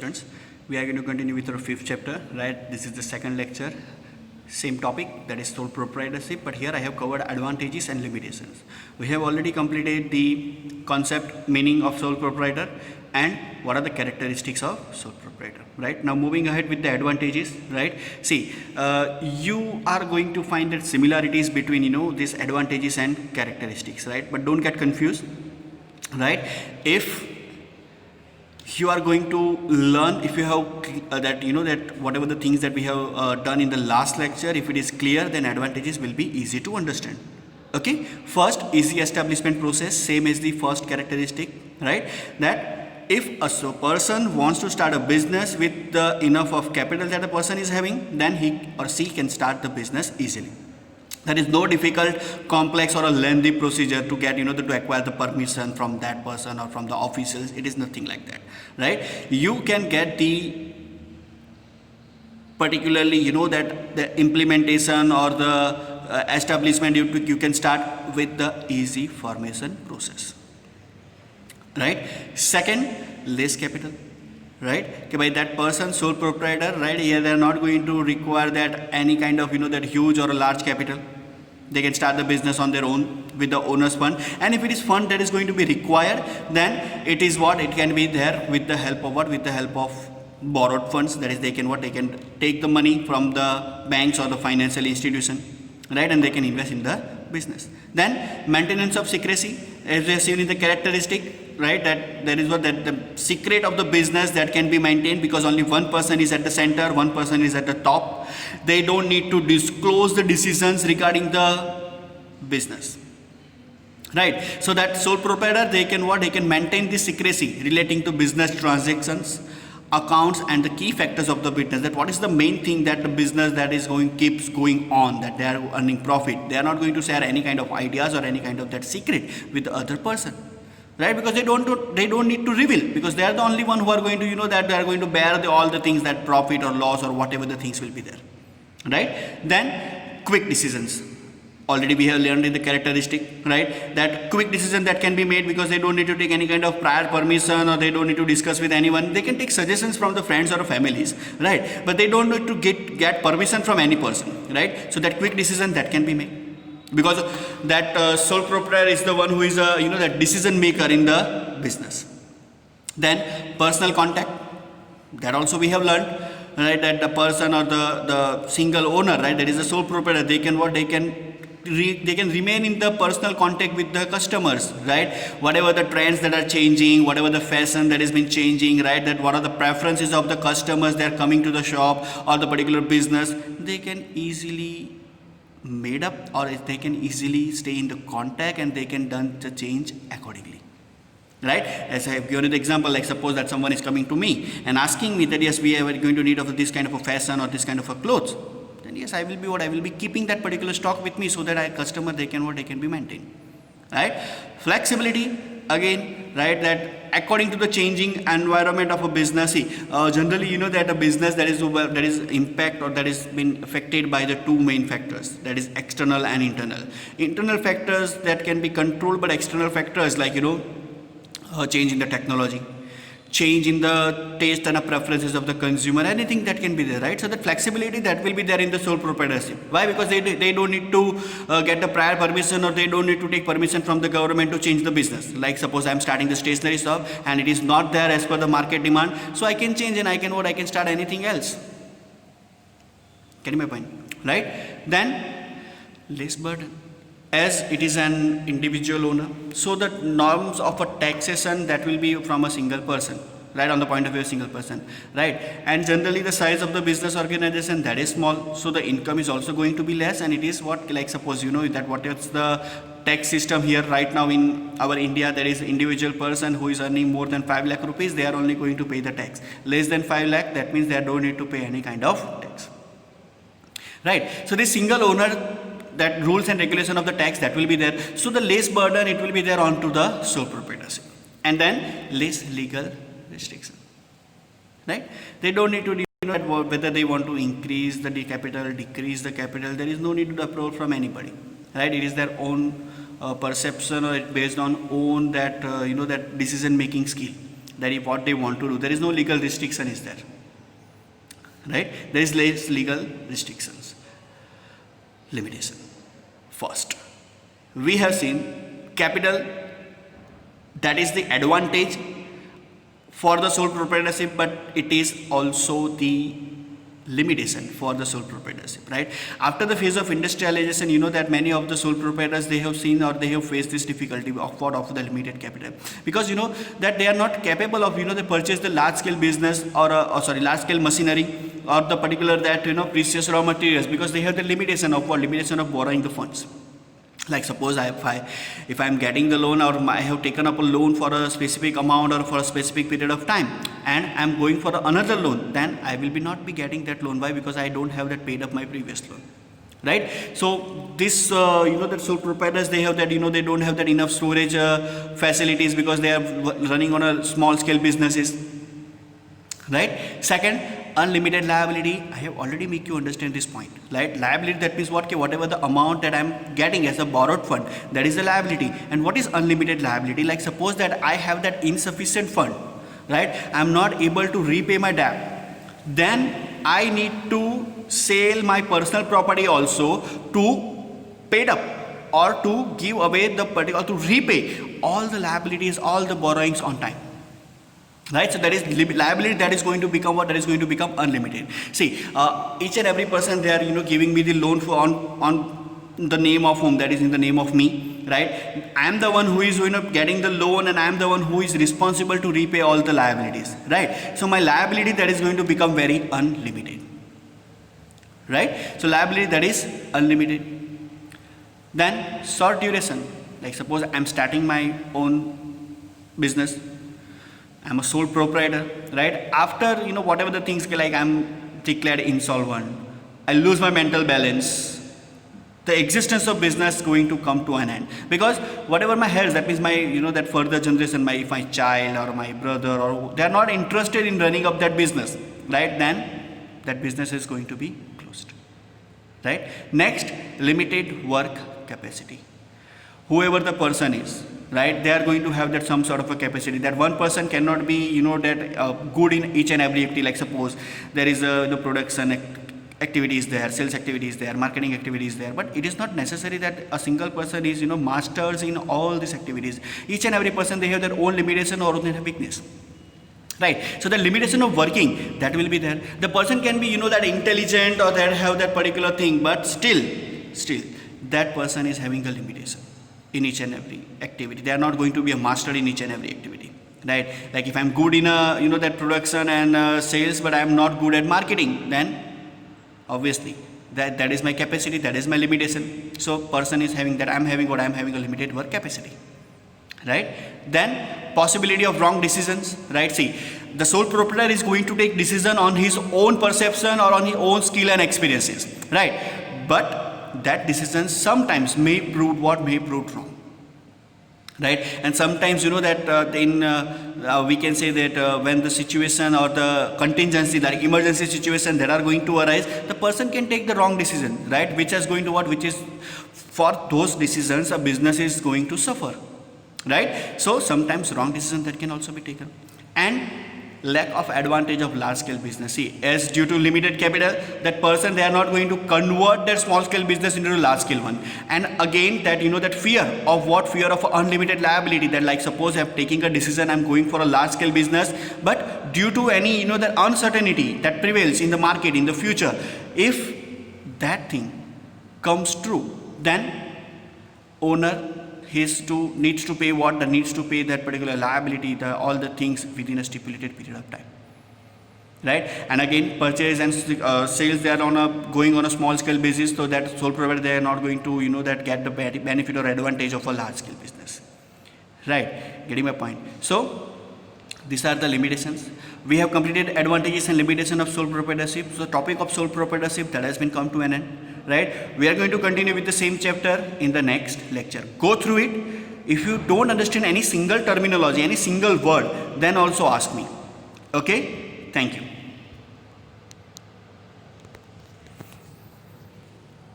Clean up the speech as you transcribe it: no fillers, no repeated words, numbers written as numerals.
Students, we are going to continue with our fifth chapter, right? This is the second lecture, same topic, that is sole proprietorship, but here I have covered advantages and limitations. We have already completed the concept, meaning of sole proprietor and what are the characteristics of sole proprietor, right? Now moving ahead with the advantages, right? See, you are going to find that similarities between, these advantages and characteristics, right? But don't get confused, right? If you are going to learn, if you have that whatever the things that we have done in the last lecture, if it is clear, then advantages will be easy to understand. Okay, first, easy establishment process, same as the first characteristic, right? That if a person wants to start a business with the enough of capital that a person is having, then he or she can start the business easily. There is no difficult, complex or a lengthy procedure to get, to acquire the permission from that person or from the officials. It is nothing like that, right? You can get the particularly, that the implementation or the establishment, you can start with the easy formation process, right? Second, less capital. Right? Okay, by that person, sole proprietor, right? Here they are not going to require that any kind of, that huge or a large capital. They can start the business on their own with the owner's fund. And if it is fund that is going to be required, then it is what? It can be there with the help of what? With the help of borrowed funds. That is, they can take the money from the banks or the financial institution, right? And they can invest in the business. Then maintenance of secrecy, as we have seen in the characteristic, right, that there is that the secret of the business that can be maintained, because only one person is at the center, one person is at the top. They don't need to disclose the decisions regarding the business, right? So that sole proprietor, they can maintain the secrecy relating to business transactions, accounts, and the key factors of the business. That what is the main thing that the business that is keeps going on, that they are earning profit. They are not going to share any kind of ideas or any kind of that secret with the other person, right? Because they don't need to reveal, because they are the only one who are going to, that they are going to bear all the things, that profit or loss or whatever the things will be there, right? Then quick decisions. Already we have learned in the characteristic, right, that quick decision that can be made, because they don't need to take any kind of prior permission, or they don't need to discuss with anyone. They can take suggestions from the friends or families, right? But they don't need to get permission from any person, right? So that quick decision that can be made, because that sole proprietor is the one who is that decision maker in the business. Then personal contact, that also we have learned, right, that the person or the single owner, right, that is the sole proprietor, they can remain in the personal contact with the customers, right? Whatever the trends that are changing, whatever the fashion that has been changing, right, that what are the preferences of the customers that are coming to the shop or the particular business, they can easily made up, or they can easily stay in the contact, and they can done the change accordingly, right? As I have given the example, like suppose that someone is coming to me and asking me that yes, we are going to need of this kind of a fashion or this kind of a clothes, then yes, I will be keeping that particular stock with me, so that customer they can be maintained, right? Flexibility, again, right, that according to the changing environment of a business. Generally, that a business that is impact or that is been affected by the two main factors, that is external and internal. Internal factors that can be controlled, but external factors like change in the technology, change in the taste and the preferences of the consumer, anything that can be there, right? So that flexibility that will be there in the sole proprietorship. Why? Because they don't need to get the prior permission, or they don't need to take permission from the government to change the business. Like suppose I'm starting the stationery shop and it is not there as per the market demand, so I can change and I can start anything else. Getting my point, right? Then less burden, as it is an individual owner, so the norms of a taxation that will be from a single person, right, on the point of view of a single person, right? And generally the size of the business organization that is small, so the income is also going to be less, and it is what, like suppose that what is the tax system here right now in our India, there is individual person who is earning more than 5 lakh rupees, they are only going to pay the tax. Less than 5 lakh, that means they don't need to pay any kind of tax, right? So this single owner, that rules and regulation of the tax that will be there, so the less burden it will be there onto the sole proprietorship. And then less legal restriction, right? They don't need to whether they want to increase the capital, decrease the capital. There is no need to approach from anybody, right? It is their own perception, or it based on own that that decision making skill. that is what they want to do. There is no legal restriction is there, right? There is less legal restrictions. Limitation. First, we have seen capital, that is the advantage for the sole proprietorship, but it is also the limitation for the sole proprietorship, right? After the phase of industrialization, you know that many of the sole proprietors, they have seen or they have faced this difficulty of the limited capital, because you know that they are not capable of, you know, they purchase the large scale business or large scale machinery or the particular that, you know, precious raw materials, because they have the limitation of borrowing the funds. Like suppose if I am getting the loan, or I have taken up a loan for a specific amount or for a specific period of time, and I am going for another loan, then I will not be getting that loan. Why? Because I don't have that paid up my previous loan, right? So this you know, that sole proprietors, they have that, you know, they don't have that enough storage facilities, because they are running on a small scale businesses, right? Second, unlimited liability. I have already make you understand this point, right? Liability, that means what? Whatever the amount that I am getting as a borrowed fund, that is the liability. And what is unlimited liability? Like suppose that I have that insufficient fund, right? I am not able to repay my debt, then I need to sell my personal property also to pay up, or to give away the particular, to repay all the liabilities, all the borrowings on time. Right, so that is liability, that is going to become what? That is going to become unlimited. See, each and every person, they are, you know, giving me the loan for on the name of whom? That is in the name of me, right? I am the one who is, you know, getting the loan, and I am the one who is responsible to repay all the liabilities, right? So my liability, that is going to become very unlimited, right? So liability, that is unlimited. Then short duration. Like suppose I am starting my own business, I'm a sole proprietor, right? After, you know, whatever the things, like I'm declared insolvent, I lose my mental balance, the existence of business is going to come to an end, because whatever my heirs, that means my, you know, that further generation, my child or my brother, or they are not interested in running up that business, right? Then that business is going to be closed, right? Next, limited work capacity. Whoever the person is, right, they are going to have that some sort of a capacity, that one person cannot be, you know, that good in each and every activity. Like suppose there is the production activities there, sales activities there, marketing activities there, but it is not necessary that a single person is, you know, masters in all these activities. Each and every person, they have their own limitation or own weakness, right? So the limitation of working, that will be there. The person can be, you know, that intelligent or that have that particular thing, but still that person is having a limitation in each and every activity. They are not going to be a master in each and every activity, right? Like if I'm good in a, you know, that production and sales, but I am not good at marketing, then obviously that is my capacity, that is my limitation. So person is having that, I'm having a limited work capacity, right? Then possibility of wrong decisions, right? See, the sole proprietor is going to take decision on his own perception or on his own skill and experiences, right? But that decision sometimes may prove wrong, right? And sometimes, you know, that we can say that when the situation or the contingency, like emergency situation that are going to arise, the person can take the wrong decision, right? Which is going to which is, for those decisions, a business is going to suffer, right? So sometimes wrong decision that can also be taken. And lack of advantage of large scale business. See, as due to limited capital, that person, they are not going to convert their small scale business into a large scale one. And again, that, you know, that fear of unlimited liability, that like suppose I'm taking a decision, I'm going for a large scale business, but due to any, you know, that uncertainty that prevails in the market in the future, if that thing comes true, then owner needs to pay that particular liability, all the things within a stipulated period of time, right? And again, purchase and sales, they are going on a small scale basis, so that sole proprietor, they are not going to, you know, that get the benefit or advantage of a large scale business, right? Getting my point? So these are the limitations. We have completed advantages and limitation of sole proprietorship. So topic of sole proprietorship, that has been come to an end, right? We are going to continue with the same chapter in the next lecture. Go through it. If you don't understand any single terminology, any single word, then also ask me. Okay? Thank you.